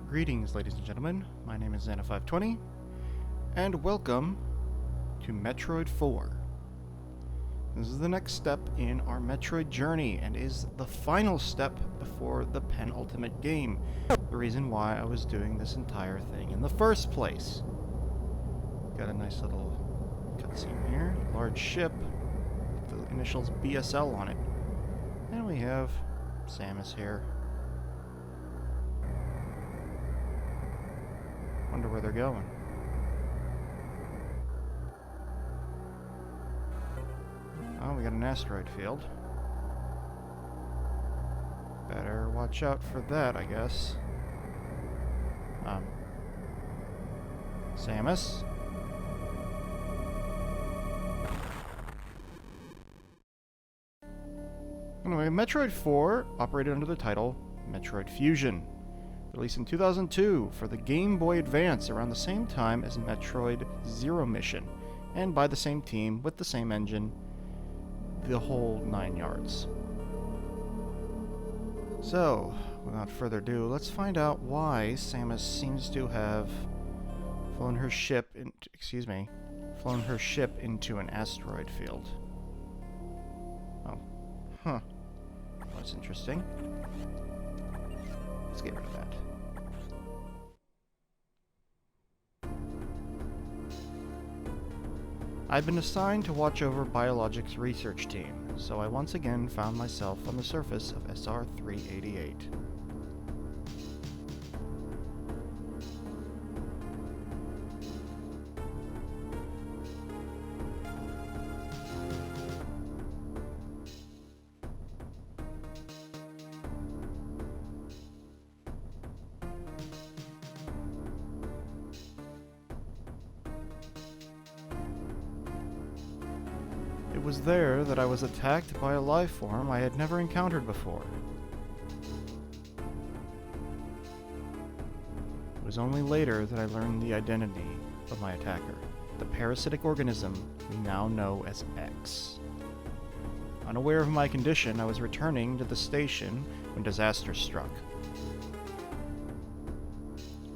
Greetings, ladies and gentlemen. My name is Xana520, and welcome to Metroid 4. This is the next step in our Metroid journey, and is the final step before the penultimate game. The reason why I was doing this entire thing in the first place. Got a nice little cutscene here. Large ship with the initials BSL on it. And we have Samus here. Wonder where they're going. Oh, we got an asteroid field. Better watch out for that, I guess. Samus? Anyway, Metroid 4 operated under the title Metroid Fusion. Released in 2002 for the Game Boy Advance around the same time as Metroid Zero Mission, and by the same team with the same engine, the whole 9 yards. So, without further ado, let's find out why Samus seems to have flown her ship into an asteroid field. Oh, huh. That's interesting. Let's get rid of that. I'd been assigned to watch over Biologics' research team, so I once again found myself on the surface of SR-388. It was there that I was attacked by a life form I had never encountered before. It was only later that I learned the identity of my attacker, the parasitic organism we now know as X. Unaware of my condition, I was returning to the station when disaster struck.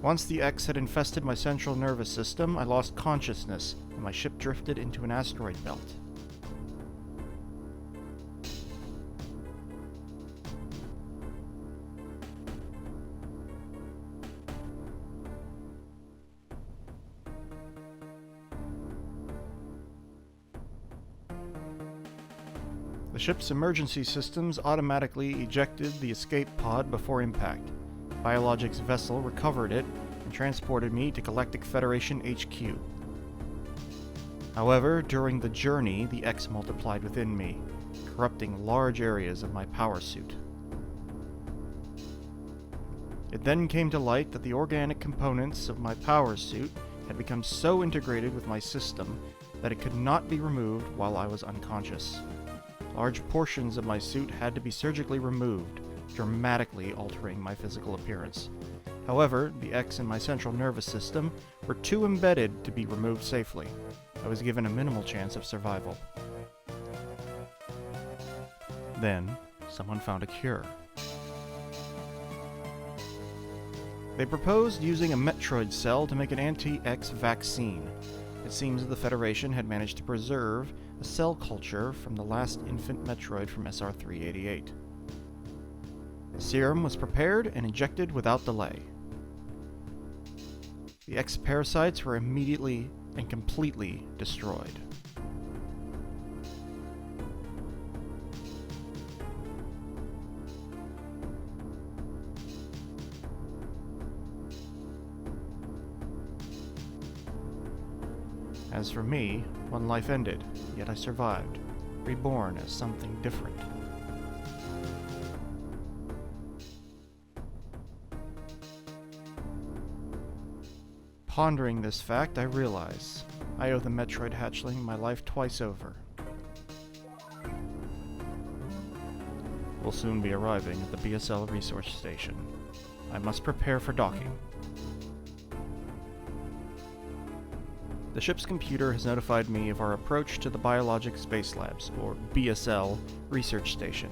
Once the X had infested my central nervous system, I lost consciousness and my ship drifted into an asteroid belt. The ship's emergency systems automatically ejected the escape pod before impact. Biologics' vessel recovered it and transported me to Galactic Federation HQ. However, during the journey, the X multiplied within me, corrupting large areas of my power suit. It then came to light that the organic components of my power suit had become so integrated with my system that it could not be removed while I was unconscious. Large portions of my suit had to be surgically removed, dramatically altering my physical appearance. However, the X in my central nervous system were too embedded to be removed safely. I was given a minimal chance of survival. Then, someone found a cure. They proposed using a Metroid cell to make an anti-X vaccine. It seems that the Federation had managed to preserve a cell culture from the last infant Metroid from SR-388. The serum was prepared and injected without delay. The X parasites were immediately and completely destroyed. As for me, one life ended, yet I survived, reborn as something different. Pondering this fact, I realize I owe the Metroid hatchling my life twice over. We'll soon be arriving at the BSL resource station. I must prepare for docking. The ship's computer has notified me of our approach to the Biologic Space Labs, or BSL, research station.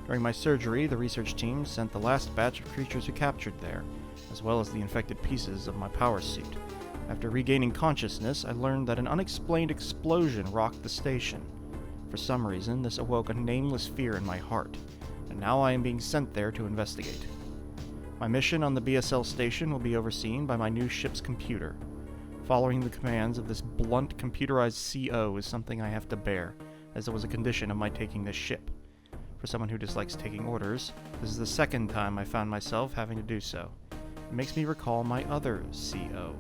During my surgery, the research team sent the last batch of creatures we captured there, as well as the infected pieces of my power suit. After regaining consciousness, I learned that an unexplained explosion rocked the station. For some reason, this awoke a nameless fear in my heart, and now I am being sent there to investigate. My mission on the BSL station will be overseen by my new ship's computer. Following the commands of this blunt, computerized CO is something I have to bear, as it was a condition of my taking this ship. For someone who dislikes taking orders, this is the second time I found myself having to do so. It makes me recall my other CO.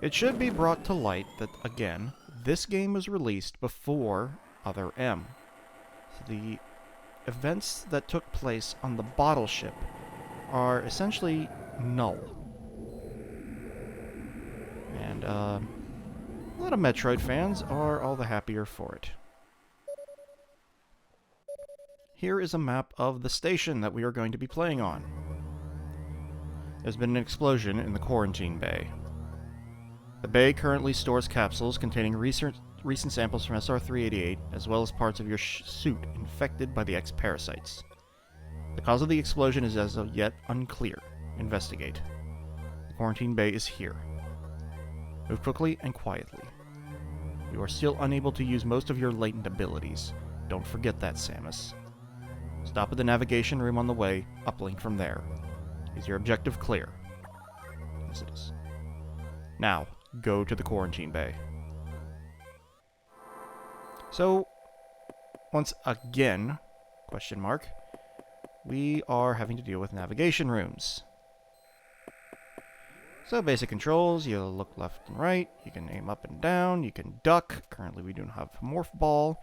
It should be brought to light that, again, this game was released before Other M. So the events that took place on the bottle ship are essentially null. And, a lot of Metroid fans are all the happier for it. Here is a map of the station that we are going to be playing on. There's been an explosion in the quarantine bay. The bay currently stores capsules containing recent samples from SR-388, as well as parts of your suit infected by the X-parasites. The cause of the explosion is as of yet unclear. Investigate. The quarantine bay is here. Move quickly and quietly. You are still unable to use most of your latent abilities. Don't forget that, Samus. Stop at the navigation room on the way, uplink from there. Is your objective clear? Yes, it is. Now, go to the quarantine bay. So, once again, question mark, we are having to deal with navigation rooms. So basic controls, you look left and right, you can aim up and down, you can duck. Currently we don't have morph ball.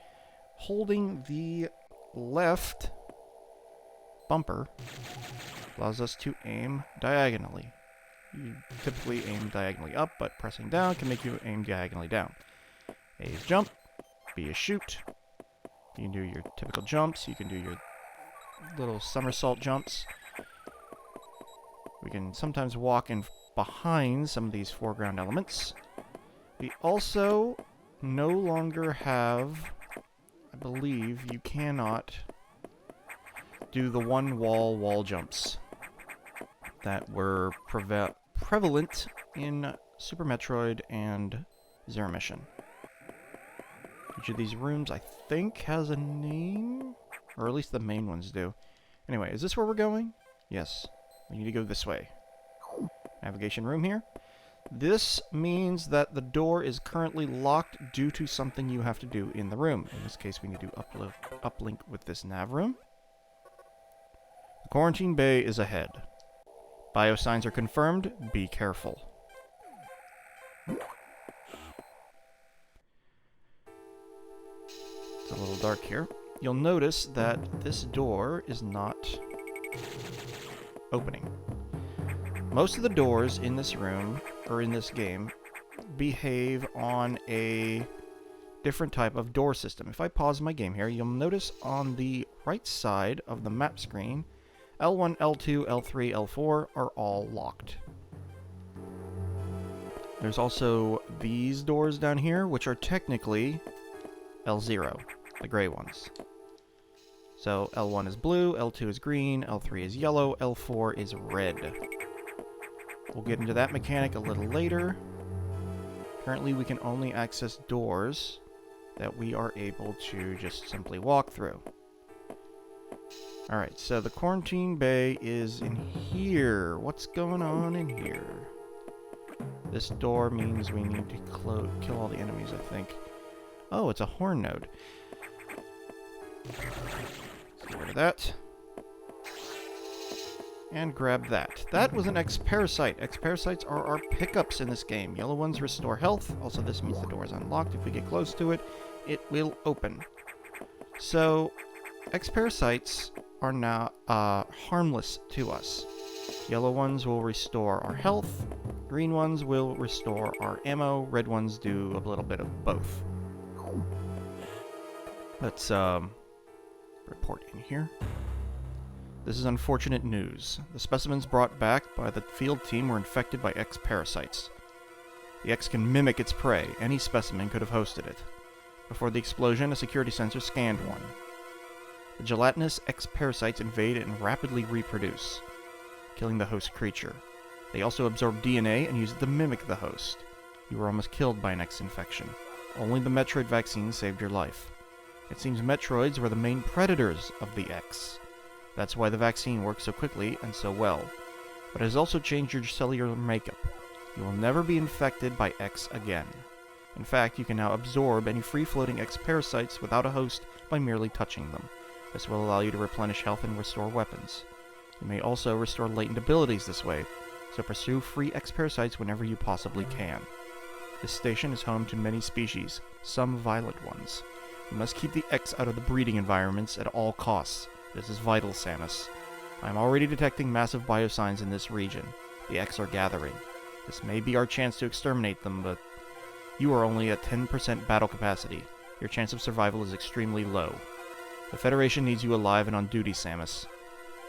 Holding the left bumper allows us to aim diagonally. You typically aim diagonally up, but pressing down can make you aim diagonally down. A is jump, B is shoot. You can do your typical jumps, you can do your little somersault jumps. We can sometimes walk in behind some of these foreground elements. We also no longer have, I believe, you cannot do the one wall jumps that were prevalent in Super Metroid and Zero Mission. Each of these rooms, I think, has a name, or at least the main ones do. Anyway, is this where we're going? Yes. We need to go this way. Navigation room here. This means that the door is currently locked due to something you have to do in the room. In this case, we need to uplink with this nav room. The quarantine bay is ahead. Biosigns are confirmed. Be careful. It's a little dark here. You'll notice that this door is not opening. Most of the doors in this room, or in this game, behave on a different type of door system. If I pause my game here, you'll notice on the right side of the map screen, L1, L2, L3, L4 are all locked. There's also these doors down here, which are technically L0, the gray ones. So L1 is blue, L2 is green, L3 is yellow, L4 is red. We'll get into that mechanic a little later. Currently we can only access doors that we are able to just simply walk through. Alright, so the quarantine bay is in here. What's going on in here? This door means we need to kill all the enemies, I think. Oh, it's a horn node. Let's get rid of that. And grab that. That was an X-parasite. X-parasites are our pickups in this game. Yellow ones restore health. Also, this means the door is unlocked. If we get close to it, it will open. So, X-parasites are now harmless to us. Yellow ones will restore our health. Green ones will restore our ammo. Red ones do a little bit of both. Let's report in here. This is unfortunate news. The specimens brought back by the field team were infected by X-parasites. The X can mimic its prey. Any specimen could have hosted it. Before the explosion, a security sensor scanned one. The gelatinous X-parasites invade and rapidly reproduce, killing the host creature. They also absorb DNA and use it to mimic the host. You were almost killed by an X infection. Only the Metroid vaccine saved your life. It seems Metroids were the main predators of the X. That's why the vaccine works so quickly and so well. But it has also changed your cellular makeup. You will never be infected by X again. In fact, you can now absorb any free-floating X parasites without a host by merely touching them. This will allow you to replenish health and restore weapons. You may also restore latent abilities this way, so pursue free X parasites whenever you possibly can. This station is home to many species, some violent ones. You must keep the X out of the breeding environments at all costs. This is vital, Samus. I am already detecting massive biosigns in this region. The X are gathering. This may be our chance to exterminate them, but you are only at 10% battle capacity. Your chance of survival is extremely low. The Federation needs you alive and on duty, Samus.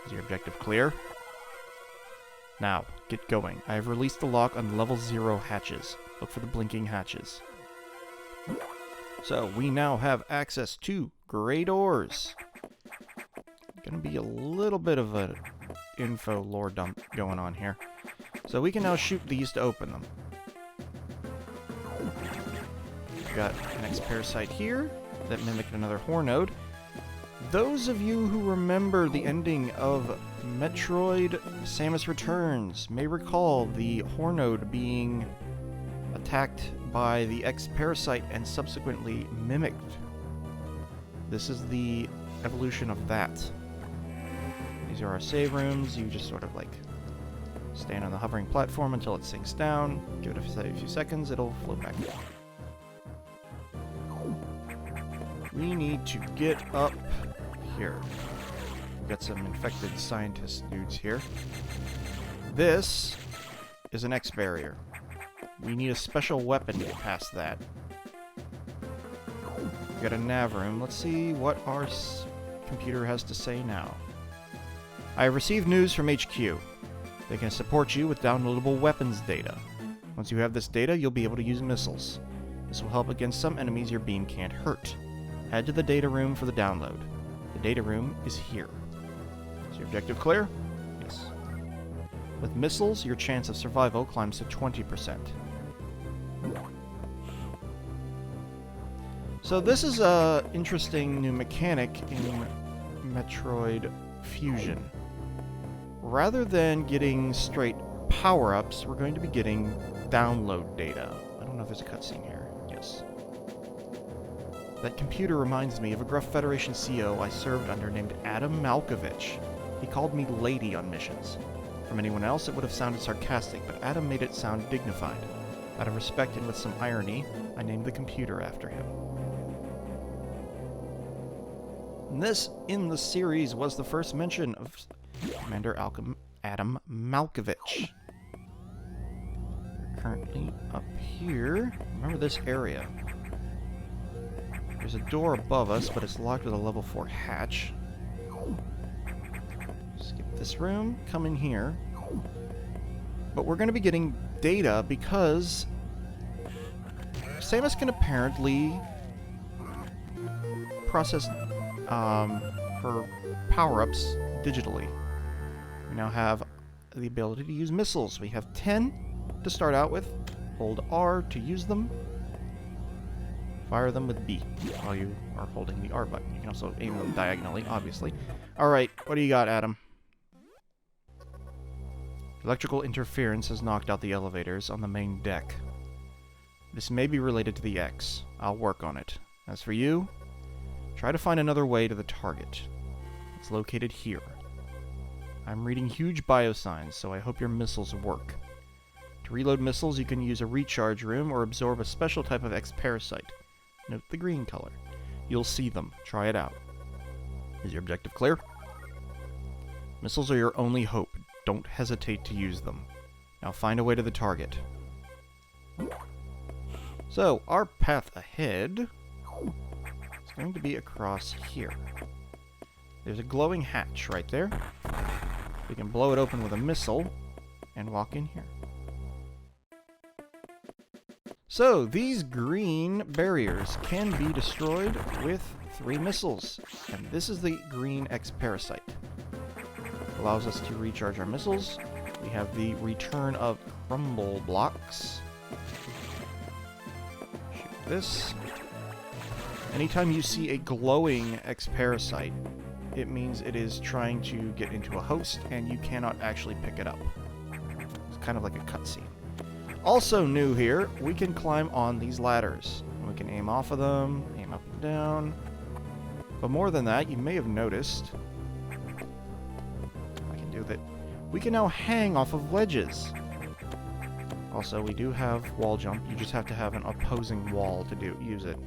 Is your objective clear? Now, get going. I have released the lock on level 0 hatches. Look for the blinking hatches. So, we now have access to gray doors. Gonna be a little bit of a info lore dump going on here. So we can now shoot these to open them. We've got an X-parasite here that mimicked another Hornode. Those of you who remember the ending of Metroid Samus Returns may recall the Hornode being attacked by the X-parasite and subsequently mimicked. This is the evolution of that. These are our save rooms. You just sort of like stand on the hovering platform until it sinks down. Give it a few seconds, it'll float back down. We need to get up here. We've got some infected scientist dudes here. This is an X barrier. We need a special weapon to get past that. We've got a nav room. Let's see what our computer has to say now. I have received news from HQ. They can support you with downloadable weapons data. Once you have this data, you'll be able to use missiles. This will help against some enemies your beam can't hurt. Head to the data room for the download. The data room is here. Is your objective clear? Yes. With missiles, your chance of survival climbs to 20%. So this is a interesting new mechanic in Metroid Fusion. Rather than getting straight power-ups, we're going to be getting download data. I don't know if there's a cutscene here. Yes. That computer reminds me of a gruff Federation CO I served under named Adam Malkovich. He called me Lady on missions. From anyone else, it would have sounded sarcastic, but Adam made it sound dignified. Out of respect and with some irony, I named the computer after him. And this, in the series, was the first mention of Commander Adam Malkovich. We're currently up here. Remember this area. There's a door above us, but it's locked with a level 4 hatch. Skip this room, come in here. But we're going to be getting data because Samus can apparently process her power-ups digitally. We now have the ability to use missiles. We have 10 to start out with. Hold R to use them. Fire them with B while you are holding the R button. You can also aim them diagonally, obviously. Alright, what do you got, Adam? Electrical interference has knocked out the elevators on the main deck. This may be related to the X. I'll work on it. As for you, try to find another way to the target. It's located here. I'm reading huge biosigns, so I hope your missiles work. To reload missiles, you can use a recharge room or absorb a special type of X-parasite. Note the green color. You'll see them. Try it out. Is your objective clear? Missiles are your only hope. Don't hesitate to use them. Now find a way to the target. So, our path ahead is going to be across here. There's a glowing hatch right there. We can blow it open with a missile and walk in here. So, these green barriers can be destroyed with 3 missiles. And this is the green X-Parasite. Allows us to recharge our missiles. We have the return of crumble blocks. Shoot this. Anytime you see a glowing X-Parasite, it means it is trying to get into a host, and you cannot actually pick it up. It's kind of like a cutscene. Also new here, we can climb on these ladders. We can aim off of them, aim up and down. But more than that, you may have noticed, I can do that. We can now hang off of ledges. Also, we do have wall jump. You just have to have an opposing wall to use it.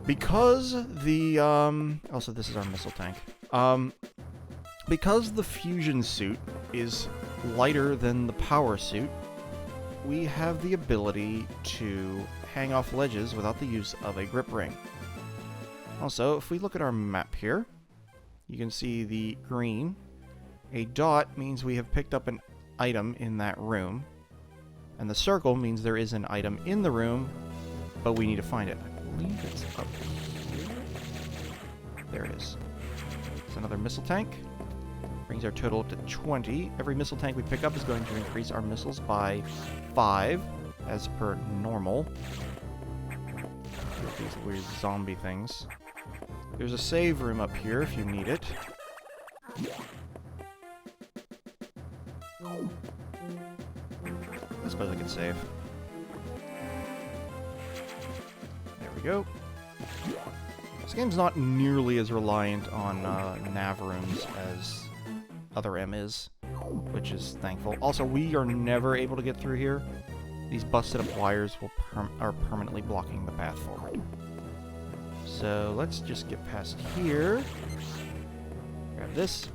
Because the, also this is our missile tank. Because the fusion suit is lighter than the power suit, we have the ability to hang off ledges without the use of a grip ring. Also, if we look at our map here, you can see the green. A dot means we have picked up an item in that room, and the circle means there is an item in the room, but we need to find it. I believe it's up here. There it is. It's another missile tank. Brings our total up to 20. Every missile tank we pick up is going to increase our missiles by 5, as per normal. These weird zombie things. There's a save room up here if you need it. I suppose I can save. There we go. This game's not nearly as reliant on nav rooms as other M is, which is thankful. Also, we are never able to get through here. These busted up wires are permanently blocking the path forward. So let's just get past here. Grab this.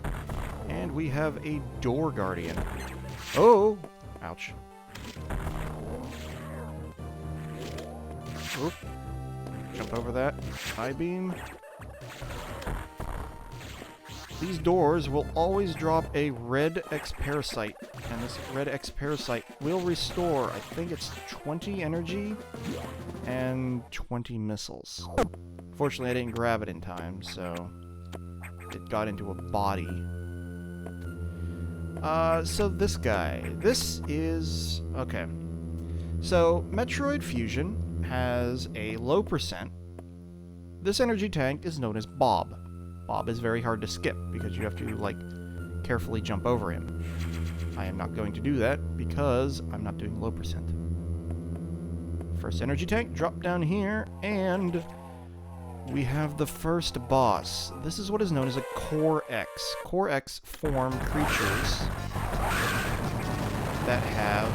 And we have a door guardian. Oh! Ouch. Oop. Jump over that. High beam. These doors will always drop a red X-Parasite, and this red X-Parasite will restore, I think it's 20 energy and 20 missiles. Fortunately, I didn't grab it in time, so it got into a body. So this guy. This is... okay. So, Metroid Fusion has a low percent. This energy tank is known as Bob. Bob is very hard to skip because you have to, like, carefully jump over him. I am not going to do that because I'm not doing low percent. First energy tank, drop down here, and we have the first boss. This is what is known as a Core X. Core X form creatures that have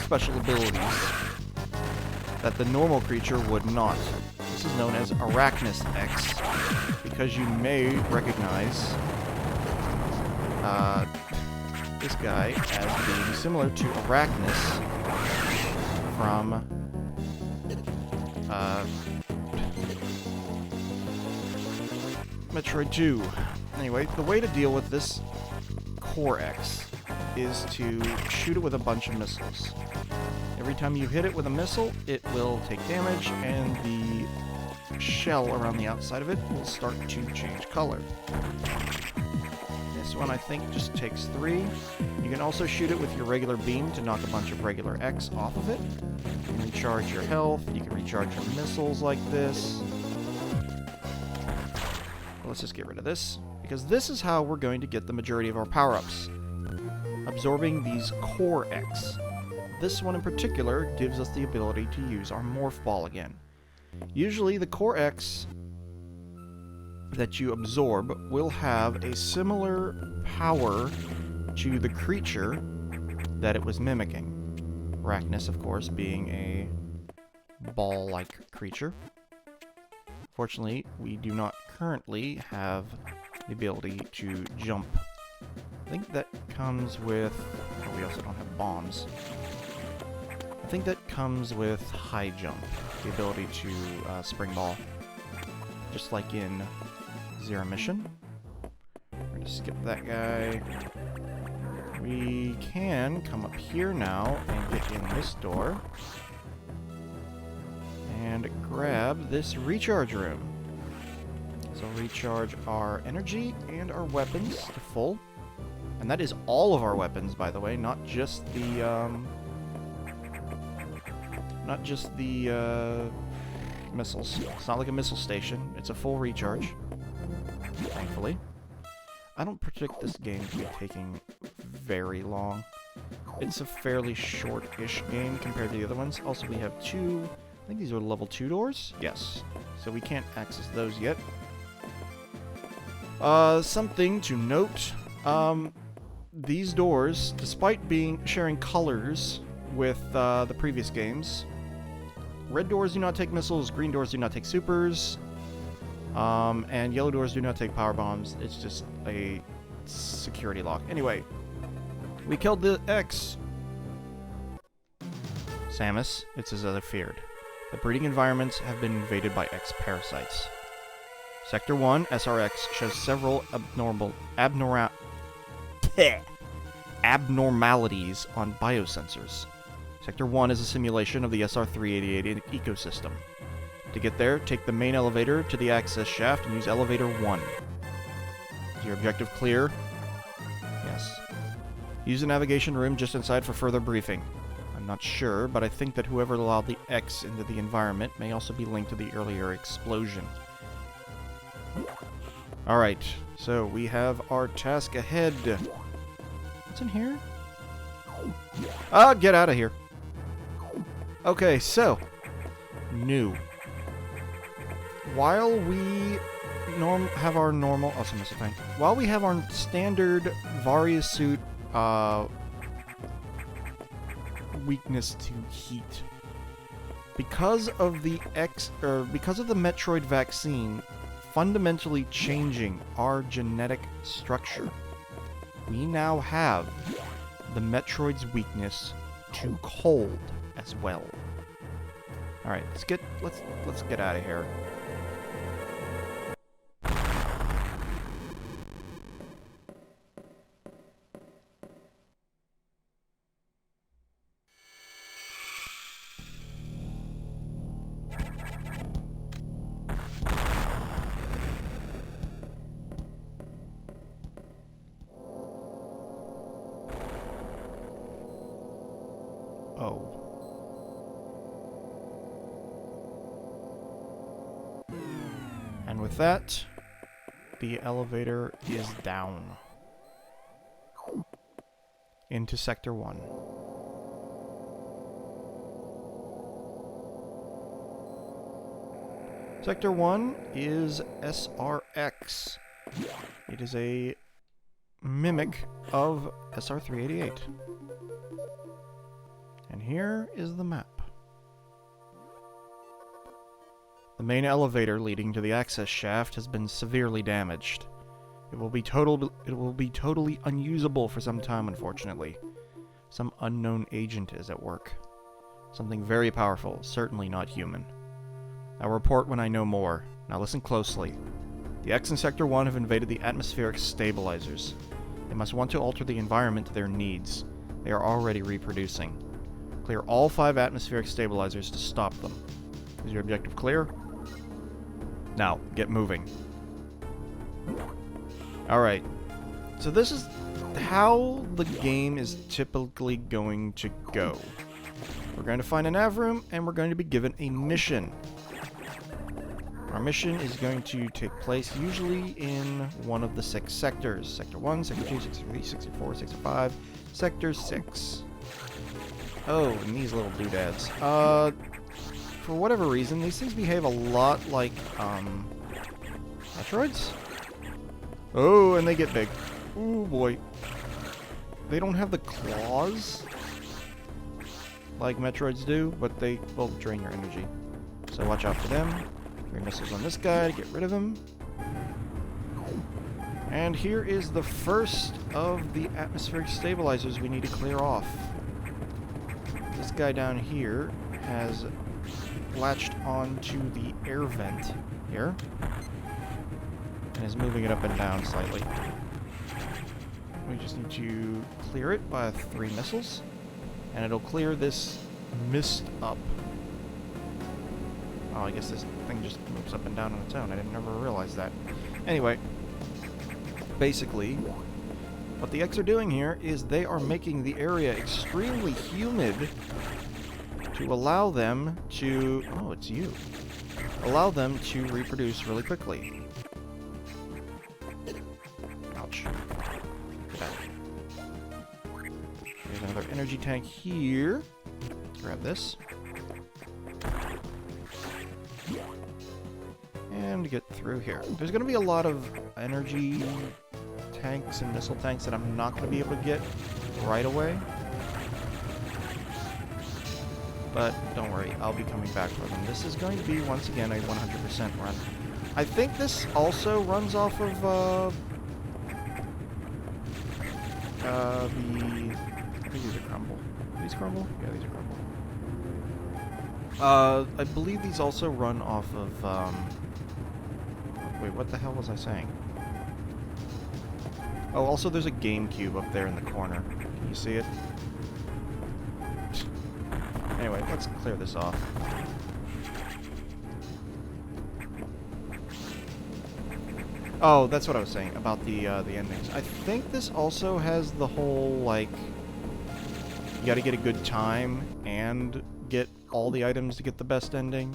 special abilities that the normal creature would not. This is known as Arachnus X, because you may recognize this guy as being similar to Arachnus from Metroid 2. Anyway, the way to deal with this Core X is to shoot it with a bunch of missiles. Every time you hit it with a missile, it will take damage, and the shell around the outside of it will start to change color. This one, I think, just takes 3. You can also shoot it with your regular beam to knock a bunch of regular X off of it. You can recharge your health, you can recharge your missiles like this. Well, let's just get rid of this, because this is how we're going to get the majority of our power-ups. Absorbing these Core X. This one in particular gives us the ability to use our Morph Ball again. Usually the Core X that you absorb will have a similar power to the creature that it was mimicking. Arachnus, of course, being a ball-like creature. Fortunately, we do not currently have the ability to jump. I think that comes with... oh, we also don't have bombs. I think that comes with high jump, the ability to spring ball, just like in Zero Mission. We're going to skip that guy. We can come up here now and get in this door. And grab this recharge room. So recharge our energy and our weapons to full. And that is all of our weapons, by the way, not just the missiles. It's not like a missile station. It's a full recharge, thankfully. I don't predict this game to be taking very long. It's a fairly short-ish game compared to the other ones. Also, we have two... I think these are level 2 doors? Yes. So we can't access those yet. Something to note. These doors, despite sharing colors with the previous games, red doors do not take missiles, green doors do not take supers, and yellow doors do not take power bombs. It's just a security lock. Anyway, we killed the X. Samus, it's as I feared. The breeding environments have been invaded by X parasites. Sector 1, SRX, shows several abnormalities on biosensors. Sector 1 is a simulation of the SR-388 ecosystem. To get there, take the main elevator to the access shaft and use elevator 1. Is your objective clear? Yes. Use the navigation room just inside for further briefing. I'm not sure, but I think that whoever allowed the X into the environment may also be linked to the earlier explosion. Alright, so we have our task ahead. What's in here? Ah, get out of here. Okay, so, new. While we have our normal... Oh, some missile tank. While we have our standard Varia suit, weakness to heat. Because of the Metroid vaccine fundamentally changing our genetic structure, we now have the Metroid's weakness to cold as well. All right, let's get out of here. Oh. And with that, the elevator is down into Sector 1. Sector 1 is SRX. It is a mimic of SR-388. And here is the map. The main elevator leading to the access shaft has been severely damaged. It will be totally unusable for some time, unfortunately. Some unknown agent is at work. Something very powerful, certainly not human. I'll report when I know more. Now listen closely. The X in Sector 1 have invaded the atmospheric stabilizers. They must want to alter the environment to their needs. They are already reproducing. Clear all 5 atmospheric stabilizers to stop them. Is your objective clear? Now, get moving. Alright. So this is how the game is typically going to go. We're going to find a nav room, and we're going to be given a mission. Our mission is going to take place usually in one of the 6 sectors. Sector 1, Sector 2, Sector 3, Sector 4, Sector 5, Sector 6. Oh, and these little doodads. For whatever reason, these things behave a lot like, Metroids? Oh, and they get big. Ooh, boy. They don't have the claws like Metroids do, but they will drain your energy. So watch out for them. 3 missiles on this guy to get rid of him. And here is the first of the atmospheric stabilizers we need to clear off. This guy down here has latched onto the air vent here and is moving it up and down slightly. We just need to clear it by 3 missiles, and it'll clear this mist up. Oh, I guess this thing just moves up and down on its own. I didn't ever realize that. Anyway, basically, what the X are doing here is they are making the area extremely humid to allow them to... Oh, it's you. Allow them to reproduce really quickly. Ouch. Get out. There's another energy tank here. Let's grab this. And get through here. There's going to be a lot of energy tanks and missile tanks that I'm not going to be able to get right away. But don't worry, I'll be coming back for them. This is going to be, once again, a 100% run. I think this also runs off of, I think these are crumble. Are these crumble? Yeah, these are crumble. I believe these also run off of, wait, what the hell was I saying? Oh, also there's a GameCube up there in the corner. Can you see it? Anyway, let's clear this off. Oh, that's what I was saying about the endings. I think this also has the whole, like, you gotta get a good time and get all the items to get the best ending.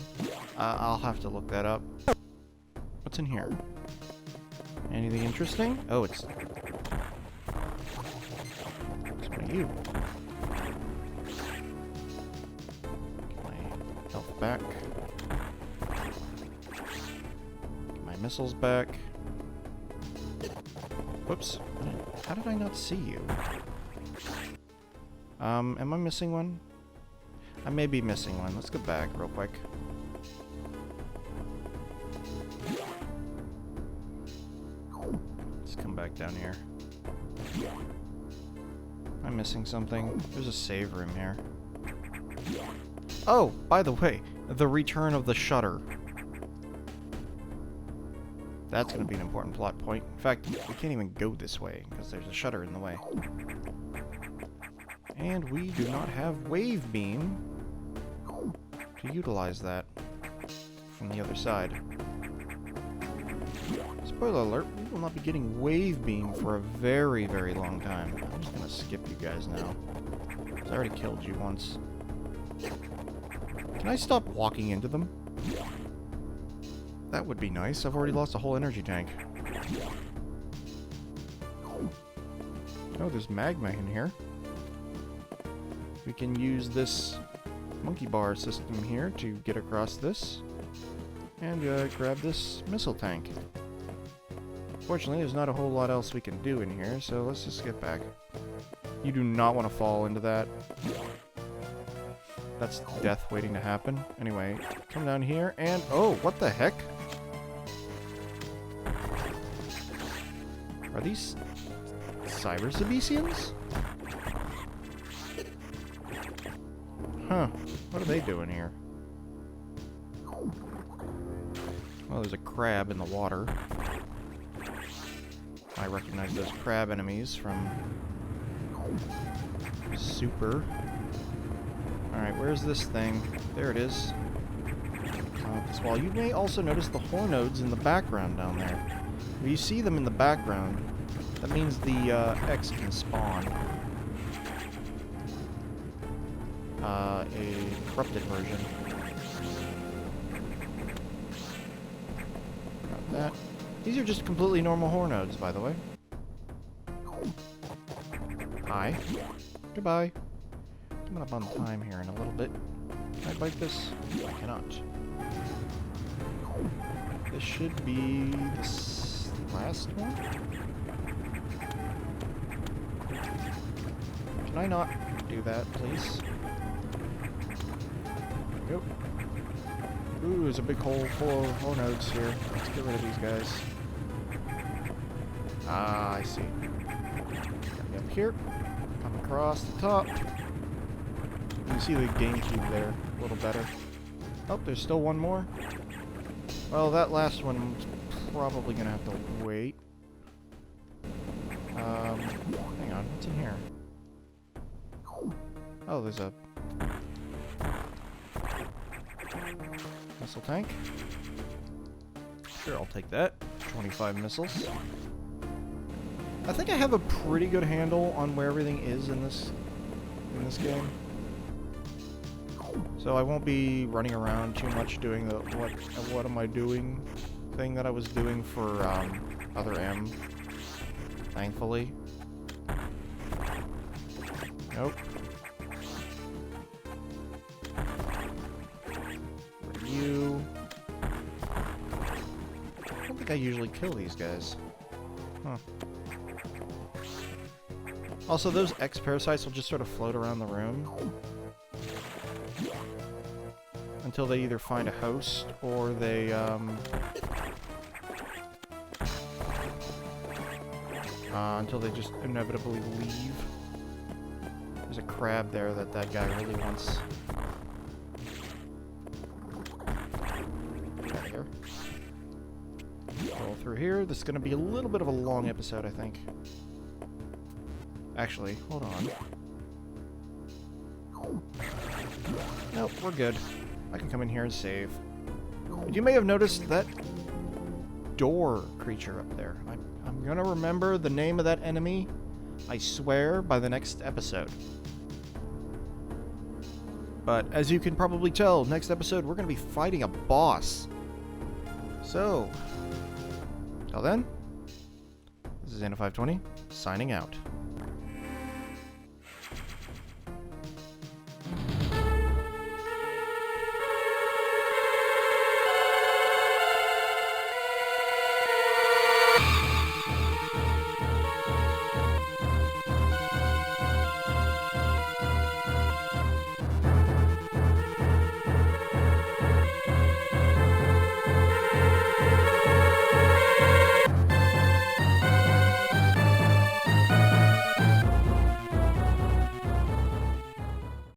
I'll have to look that up. What's in here? Anything interesting? Oh, it's one of you. Get my health back. Get my missiles back. Whoops. How did I not see you? Am I missing one? I may be missing one. Let's go back real quick. Let's come back down here. Am I missing something? There's a save room here. Oh, by the way, the return of the shutter. That's going to be an important plot point. In fact, we can't even go this way, because there's a shutter in the way. And we do not have wave beam to utilize that from the other side. Spoiler alert, we will not be getting wave beam for a very, very long time. I'm just going to skip you guys now, because I already killed you once. Can I stop walking into them? That would be nice. I've already lost a whole energy tank. Oh, there's magma in here. We can use this monkey bar system here to get across this. And grab this missile tank. Fortunately, there's not a whole lot else we can do in here, so let's just get back. You do not want to fall into that. That's death waiting to happen. Anyway, come down here and... Oh, what the heck? Are these Cyber Sabesians? Huh. What are they doing here? Well, there's a crab in the water. I recognize those crab enemies from Super. Alright, where's this thing? There it is. This wall. You may also notice the hornodes in the background down there. If you see them in the background, that means the X can spawn a corrupted version. Got that. These are just completely normal hornodes, by the way. Hi. Goodbye. Coming up on time here in a little bit. Can I bite this? I cannot. This should be this last one? Can I not do that, please? Go. Ooh, there's a big hole full of hornodes here. Let's get rid of these guys. Ah, I see. Gotta be up here. Come across the top. You can see the GameCube there a little better. Oh, there's still one more. Well, that last one's probably gonna have to wait. Hang on, what's in here? Oh, there's a missile tank. Sure, I'll take that. 25 missiles. I think I have a pretty good handle on where everything is in this game. So I won't be running around too much doing the what am I doing thing that I was doing for other M. Thankfully. Nope. Where are you? I don't think I usually kill these guys. Huh. Also, those X-parasites will just sort of float around the room until they either find a host or they, until they just inevitably leave. There's a crab there that guy really wants. Get out of here. Roll through here. This is going to be a little bit of a long episode, I think. Actually, hold on. Nope, we're good. I can come in here and save. But you may have noticed that door creature up there. I'm gonna remember the name of that enemy, I swear, by the next episode. But as you can probably tell, next episode we're gonna be fighting a boss. So, till then, this is Anna520, signing out.